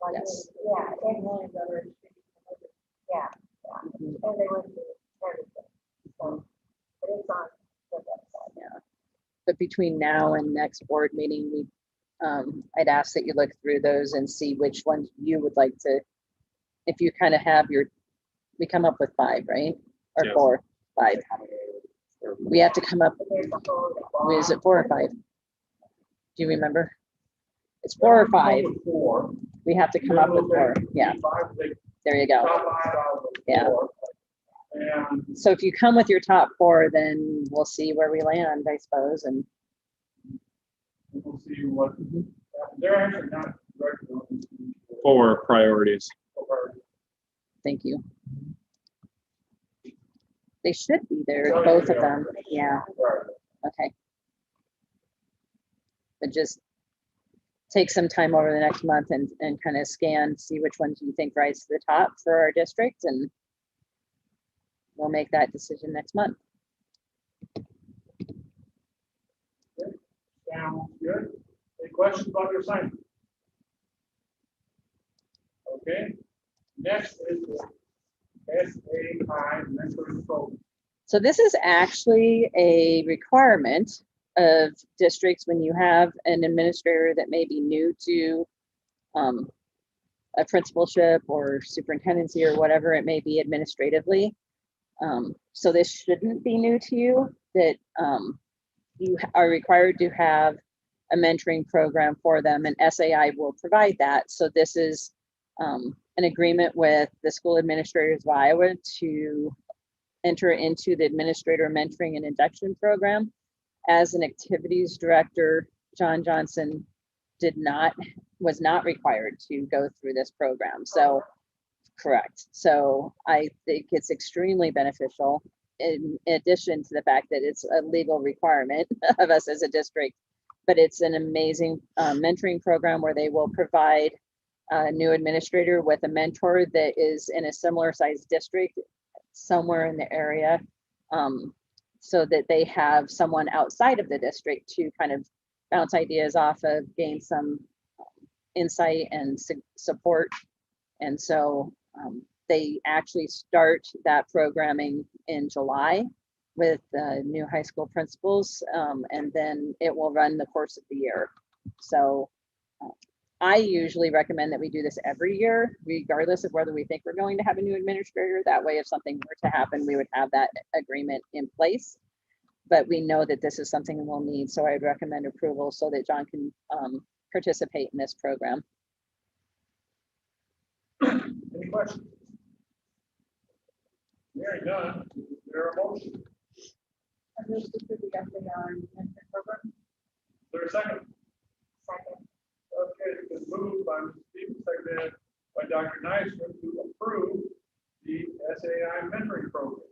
Like,
Yes.
yeah, and million dollars. Yeah, yeah. And they went through everything. So, but it's on the website.
Yeah. But between now and next board meeting, we, I'd ask that you look through those and see which ones you would like to, if you kind of have your, we come up with 5, right? Or
Yes.
4, 5. We have to come up,
There's a whole.
is it 4 or 5? Do you remember? It's 4 or 5.
4.
We have to come up with 4. Yeah, there you go. Yeah.
And
So if you come with your top 4, then we'll see where we land, I suppose. And
we'll see what, they're actually not recommending.
4 priorities.
thank you. They should be there,
Oh,
both
yeah.
of them. Yeah, okay. But just take some time over the next month and kind of scan, see which ones you think rise to the top for our district, and we'll make that decision next month.
Sounds good. Any questions about your assignment? Okay. Next is the SAI mentoring program.
So this is actually a requirement of districts when you have an administrator that may be new to a principalship or superintendency or whatever it may be administratively. So this shouldn't be new to you, that you are required to have a mentoring program for them, and SAI will provide that. So this is an agreement with the School Administrators of Iowa to enter into the Administrator Mentoring and Induction Program. As an activities director, John Johnson was not required to go through this program. So, correct. So I think it's extremely beneficial, in addition to the fact that it's a legal requirement of us as a district. But it's an amazing mentoring program where they will provide a new administrator with a mentor that is in a similar size district somewhere in the area, so that they have someone outside of the district to kind of bounce ideas off of, gain some insight and support. And so they actually start that programming in July with new high school principals, and then it will run the course of the year. So I usually recommend that we do this every year, regardless of whether we think we're going to have a new administrator. That way, if something were to happen, we would have that agreement in place. But we know that this is something we'll need, so I'd recommend approval so that John can participate in this program.
Any questions? Hearing none, is there a motion?
I move to approve the SAI mentoring program.
Is there a second?
Second.
Okay, it's been moved by Mr. Stevens, seconded by Dr. Nystrom to approve the SAI mentoring program.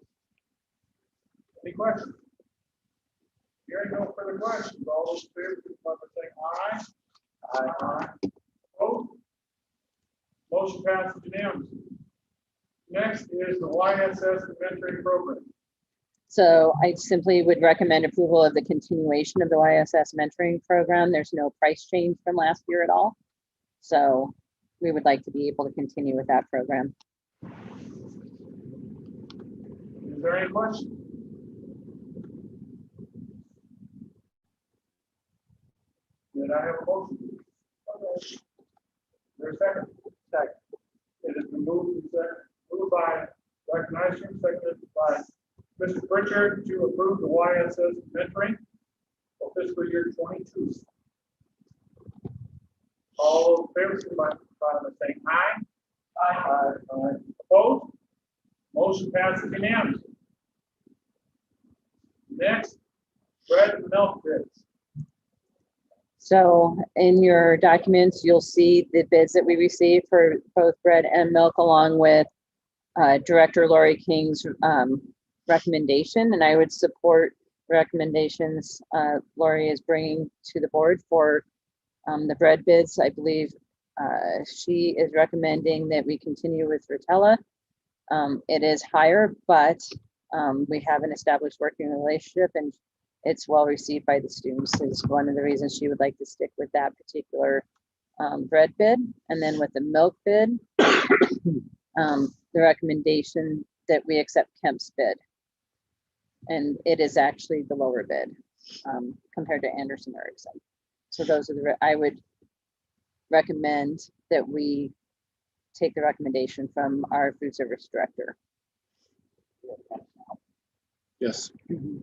Any questions? Hearing no further questions, all those in favor, signify by saying aye. Aye. Opposed? Motion passes unanimously. Next is the YSS mentoring program.
So I simply would recommend approval of the continuation of the YSS mentoring program. There's no price change from last year at all. So we would like to be able to continue with that program.
Is there any questions? Did I have a motion? Is there a second? Second. It has been moved by Dr. Nystrom, seconded by Mr. Pritchard to approve the YSS mentoring for fiscal year 22. All in favor, signify by saying aye. Aye. Aye. Opposed? Motion passes unanimously. Next, bread and milk bids.
So in your documents, you'll see the bids that we received for both bread and milk, along with Director Lori King's recommendation. And I would support recommendations Lori is bringing to the board for the bread bids. I believe she is recommending that we continue with Rotella. It is higher, but we have an established working relationship, and it's well received by the students. Is one of the reasons she would like to stick with that particular bread bid. And then with the milk bid, the recommendation that we accept Kemp's bid. And it is actually the lower bid compared to Anderson Erickson. So those are the, I would recommend that we take the recommendation from our food service director.
Yes.
And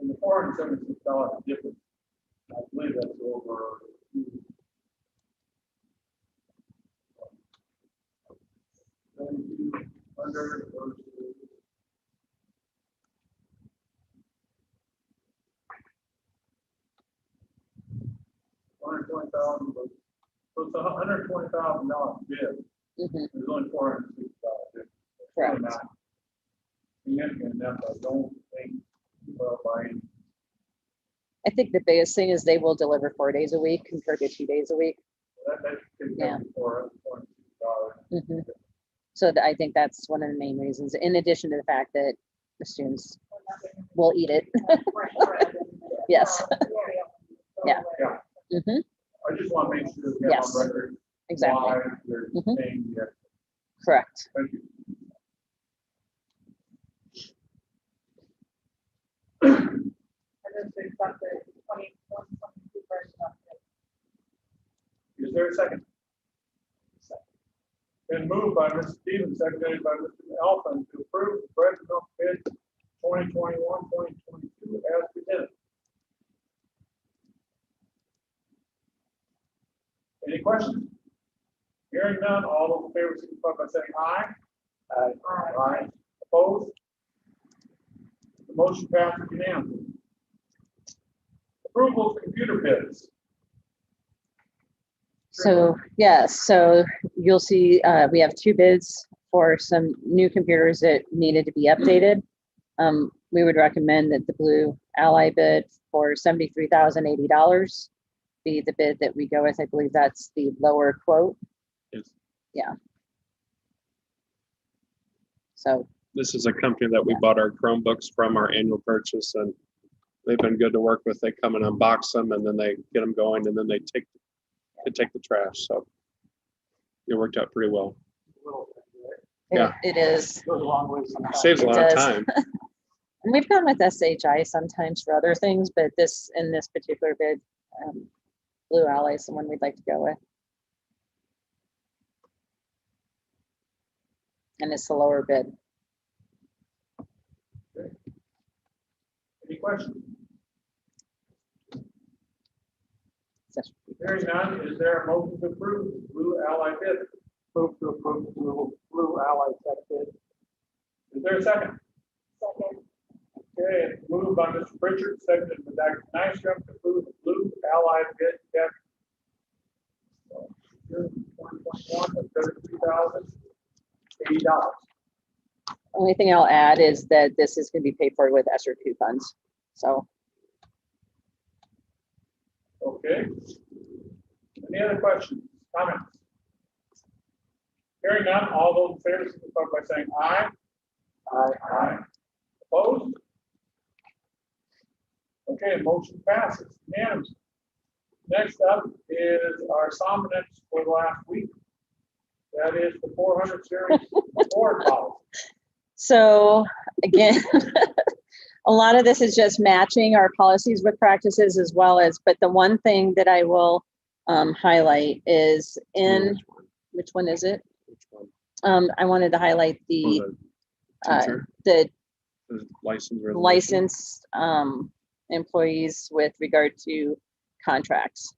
the $476 difference, I believe that's over. Under versus. $120,000, so it's $120,000 bid.
Mhm.
There's only $460 bid.
Correct.
Significant enough, I don't think, by
I think the biggest thing is they will deliver 4 days a week compared to 2 days a week.
that could
Yeah.
be for $460.
Mhm. So I think that's one of the main reasons, in addition to the fact that the students will eat it. Yes. Yeah.
Yeah,
Mhm.
I just want to make sure we have
Yes.
on record
Exactly.
why they're
Mhm.
saying that.
Correct.
Thank you.
I move to accept the 21-22 version of it.
Is there a second? Been moved by Mr. Stevens, seconded by Mr. Alphen to approve the bread and milk bid 2021-2022 as presented. Any questions? Hearing none, all those in favor signify by saying aye. Aye. Aye. Opposed? The motion passes unanimously. Approval of computer bids.
So, yes, so you'll see we have 2 bids for some new computers that needed to be updated. We would recommend that the Blue Ally bid for $73,080 be the bid that we go with. I believe that's the lower quote.
Yes.
Yeah. So,
This is a company that we bought our Chromebooks from our annual purchase, and they've been good to work with. They come and unbox them and then they get them going and then they take the trash. So it worked out pretty well. Yeah.
It is.
Goes a long way sometimes.
Saves a
It
lot of
does.
time.
And we've gone with SHI sometimes for other things, but in this particular bid, Blue Ally is the one we'd like to go with. And it's the lower bid.
Any questions?
So,
Hearing none, is there a motion to approve Blue Ally bid?
Move to approve the Blue Ally tech bid.
Is there a second?
Second.
Okay, moved by Mr. Pritchard, seconded by Dr. Nystrom to approve the Blue Ally bid check. 2021 of $33,080.
only thing I'll add is that this is going to be paid for with ESSER 2 funds. So,
Okay. Any other questions, comments? Hearing none, all those in favor, signify by saying aye. Aye. Opposed? Okay, motion passes unanimously. Next up is our Sombinets for the last week. That is the 400 series board policy.
so again, a lot of this is just matching our policies with practices as well as, but the one thing that I will highlight is which one is it?
Which one?
I wanted to highlight
Oh,
the
the license resolution?
licensed employees with regard to contracts.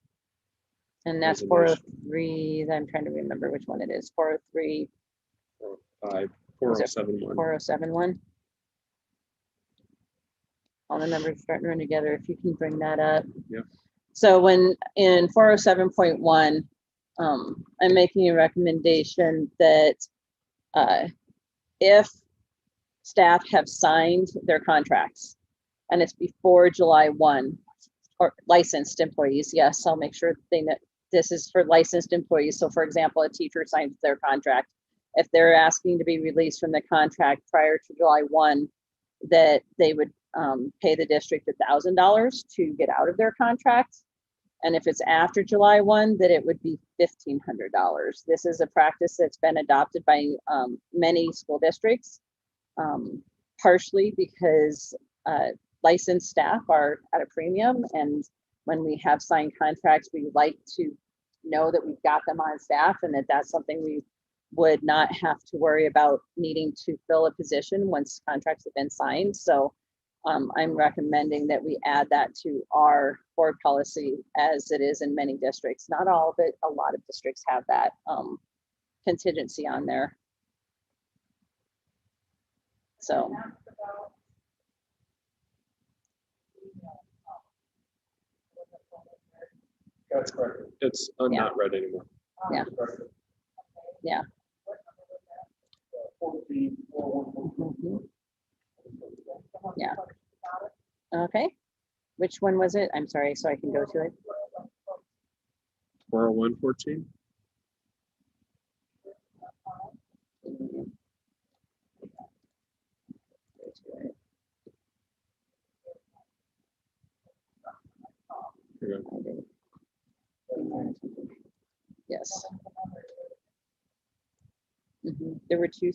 And that's
Resolution.
403, I'm trying to remember which one it is, 403,
4071.
4071. All the numbers starting to run together, if you can bring that up.
Yep.
So when in 407.1, I'm making a recommendation that if staff have signed their contracts and it's before July 1, or licensed employees, yes, I'll make sure they know this is for licensed employees. So for example, a teacher signs their contract. If they're asking to be released from the contract prior to July 1, that they would pay the district $1,000 to get out of their contract. And if it's after July 1, that it would be $1,500. This is a practice that's been adopted by many school districts, partially because licensed staff are at a premium. And when we have signed contracts, we like to know that we've got them on staff and that that's something we would not have to worry about needing to fill a position once contracts have been signed. So I'm recommending that we add that to our board policy as it is in many districts. Not all, but a lot of districts have that contingency on there. So.
That's correct.
It's
Yeah.
not read anymore.
Yeah. Yeah.
14, 411.
Mhm. Yeah. Okay. Which one was it? I'm sorry, so I can go to it.
40114? Here we go.
Yes. There were two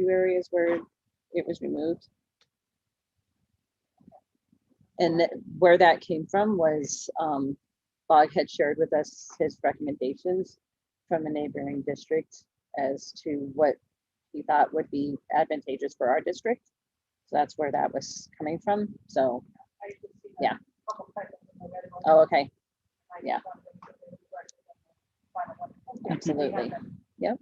areas where it was removed. And where that came from was Bog had shared with us his recommendations from a neighboring district as to what he thought would be advantageous for our district. So that's where that was coming from. So, yeah. Oh, okay. Yeah. Absolutely. Yep.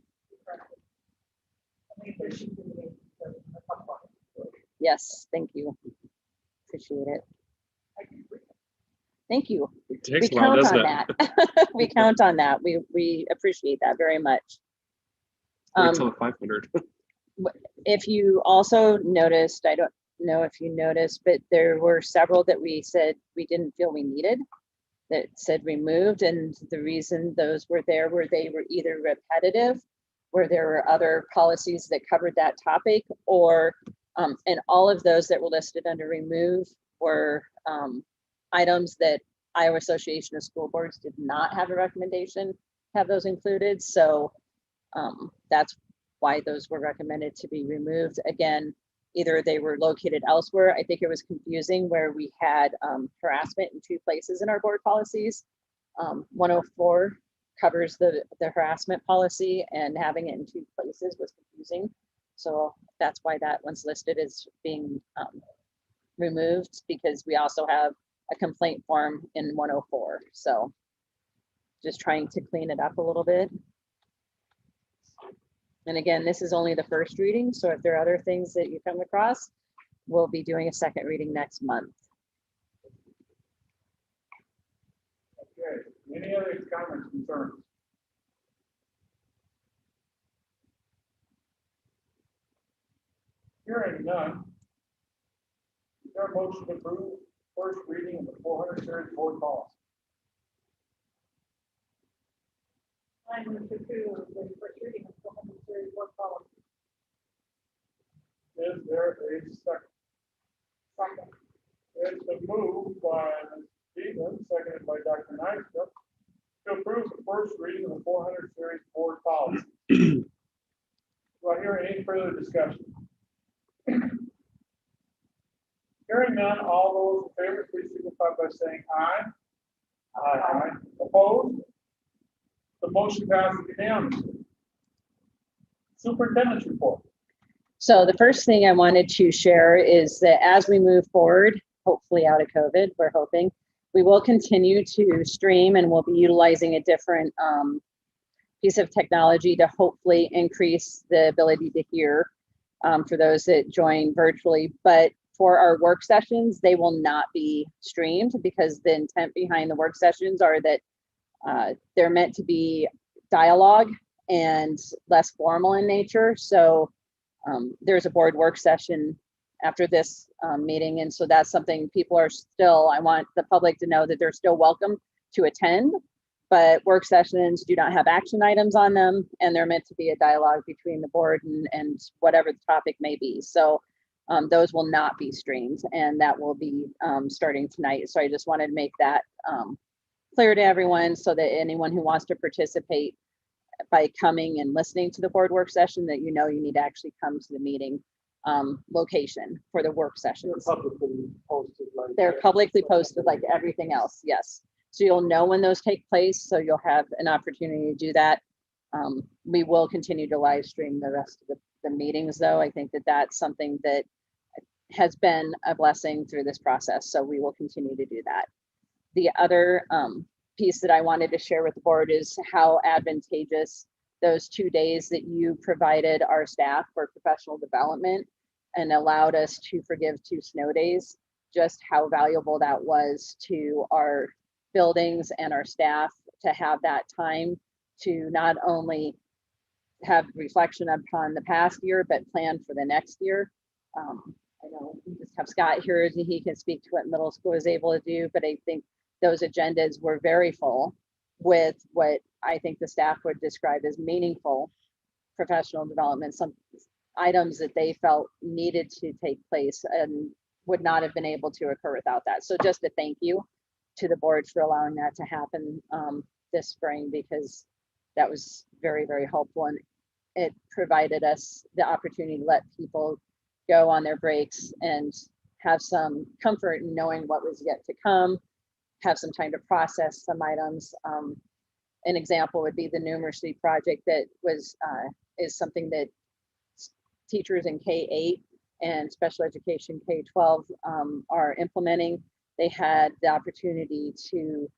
Yes, thank you. Appreciate it. Thank you.
It takes
We
a while,
count
doesn't
on
it?
that. We count on that. We appreciate that very much.
Wait till 500.
If you also noticed, I don't know if you noticed, but there were several that we said we didn't feel we needed that said removed. And the reason those were there were they were either repetitive, where there were other policies that covered that topic, or and all of those that were listed under remove were items that Iowa Association of School Boards did not have a recommendation to have those included. So that's why those were recommended to be removed. Again, either they were located elsewhere. I think it was confusing where we had harassment in 2 places in our board policies. 104 covers the harassment policy, and having it in 2 places was confusing. So that's why that one's listed as being removed, because we also have a complaint form in 104. So just trying to clean it up a little bit. And again, this is only the first reading, so if there are other things that you come across, we'll be doing a second reading next month.
Okay, any other comments, concerns? Hearing none. Is there a motion to approve first reading of the 400 series board policy?
I move to approve the first reading of 400 series board policy.
Is there a second?
Second.
It's been moved by Ms. Stevens, seconded by Dr. Nyström, to approve the first reading of the 400 series board policy. Do I hear any further discussion? Hearing none, all those in favor, please signify by saying aye. Aye. Opposed? The motion passes unanimously. Superintendent's report.
So the first thing I wanted to share is that as we move forward, hopefully out of COVID, we're hoping, we will continue to stream, and we'll be utilizing a different piece of technology to hopefully increase the ability to hear for those that join virtually. But for our work sessions, they will not be streamed, because the intent behind the work sessions are that they're meant to be dialogue and less formal in nature. So there's a board work session after this meeting. And so that's something people are still, I want the public to know that they're still welcome to attend, but work sessions do not have action items on them, and they're meant to be a dialogue between the board and whatever the topic may be. So those will not be streamed, and that will be starting tonight. So I just wanted to make that clear to everyone, so that anyone who wants to participate by coming and listening to the board work session, that you know you need to actually come to the meeting location for the work sessions.
They're publicly posted.
They're publicly posted like everything else, yes. So you'll know when those take place, so you'll have an opportunity to do that. We will continue to live stream the rest of the meetings, though. I think that that's something that has been a blessing through this process, so we will continue to do that. The other piece that I wanted to share with the board is how advantageous those 2 days that you provided our staff for professional development and allowed us to forgive 2 snow days, just how valuable that was to our buildings and our staff to have that time to not only have reflection upon the past year, but plan for the next year. I know we just have Scott here, and he can speak to what middle school was able to do, but I think those agendas were very full with what I think the staff would describe as meaningful professional development, some items that they felt needed to take place and would not have been able to occur without that. So just a thank you to the board for allowing that to happen this spring, because that was very, very helpful, and it provided us the opportunity to let people go on their breaks and have some comfort in knowing what was yet to come, have some time to process some items. An example would be the numeracy project that was is something that teachers in K-8 and special education K-12 are implementing. They had the opportunity to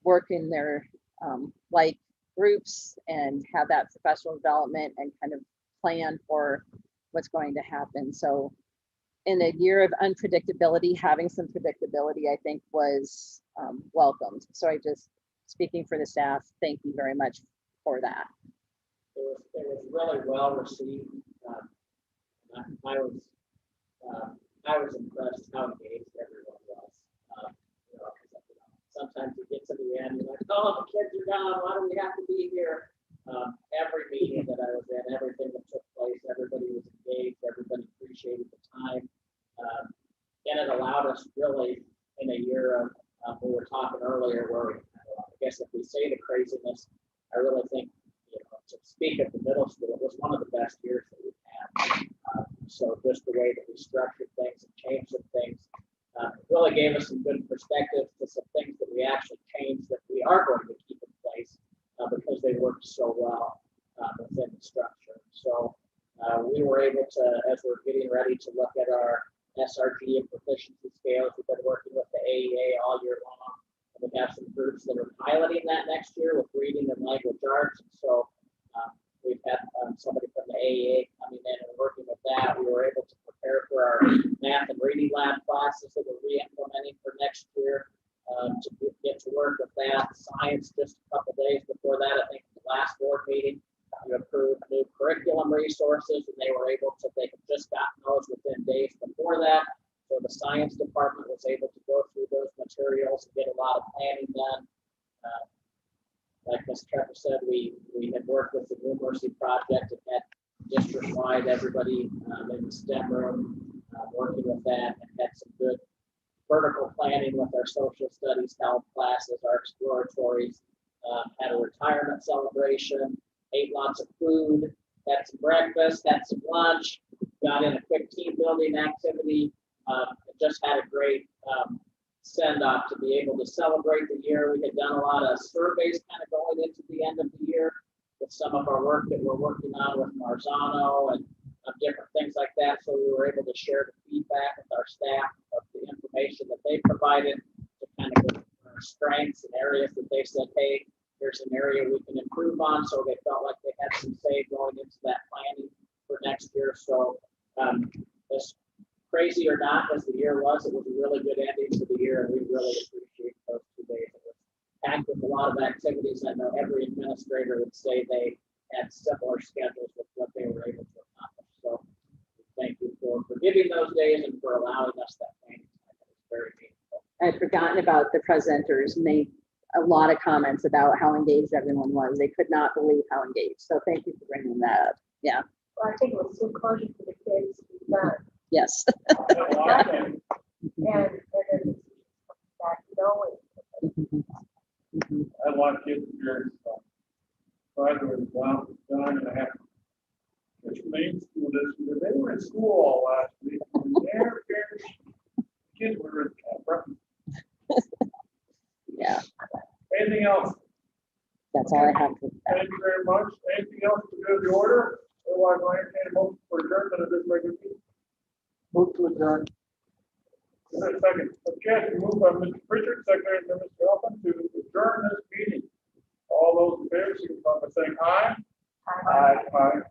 work in their like groups and have that professional development and kind of plan for what's going to happen. So in a year of unpredictability, having some predictability, I think, was welcomed. So I just, speaking for the staff, thank you very much for that.
It was really well received. I was impressed how engaged everyone was. Sometimes you get to the end, you're like, oh, the kids are gone, why do we have to be here? Every meeting that I was in, everything that took place, everybody was engaged, everybody appreciated the time. And it allowed us really craziness. I really think, to speak of the middle school, it was one of the best years that we've had. So just the way that we structured things and changed some things, really gave us some good perspective to some things that we actually changed that we are going to keep in place because they worked so well within the structure. So we were able to, as we're getting ready to look at our SRG and proficiency scales, we've been working with the AEA all year long. And we have some groups that are piloting that next year with reading and language arts. And so we've had somebody from the AEA coming in and working with that. We were able to prepare for our math and reading lab classes that we're re-implementing for next year to get to work with that. Science, just a couple days before that, I think the last board meeting, we approved new curriculum resources, and they were able to, they had just gotten those within days before that. So the science department was able to go through those materials and get a lot of planning done. Like Ms. Trevor said, we had worked with the Numeracy Project and had district-wide everybody in the STEM room working with that, and had some good vertical planning with our social studies, health classes, our exploratories, had a retirement celebration, ate lots of food, had some breakfast, had some lunch, got in a quick team building activity, just had a great send off to be able to celebrate the year. We had done a lot of surveys kind of going into the end of the year with some of our work that we're working on with Marzano and different things like that. So we were able to share the feedback with our staff of the information that they provided to kind of get our strengths and areas that they said, hey, here's an area we can improve on. So they felt like they had some say going into that planning for next year. So as crazy or not as the year was, it was a really good ending to the year, and we really appreciate those 2 days. It was packed with a lot of activities. I know every administrator would say they had similar schedules with what they were able to accomplish. So thank you for giving those days and for allowing us that planning time. It was very meaningful.
I'd forgotten about the presenters made a lot of comments about how engaged everyone was. They could not believe how engaged. So thank you for bringing that up. Yeah.
Well, I think it was so close to the kids to be done.
Yes.
And then back knowing.
I want kids to hear Friday was done and a half. Which main school district, they were in school all last week. And their parents, kids were in camp.
Yeah.
Anything else?
That's all I have.
Thank you very much. Anything else to do with the order? Otherwise, I'll entertain a motion for adjournment of this regular meeting. Move to adjourn. Is there a second? Okay, moved by Mr. Pritchard, secondary by Mr. Elfin to adjourn this meeting. All those in favor, signify by saying aye.
Aye.
Aye.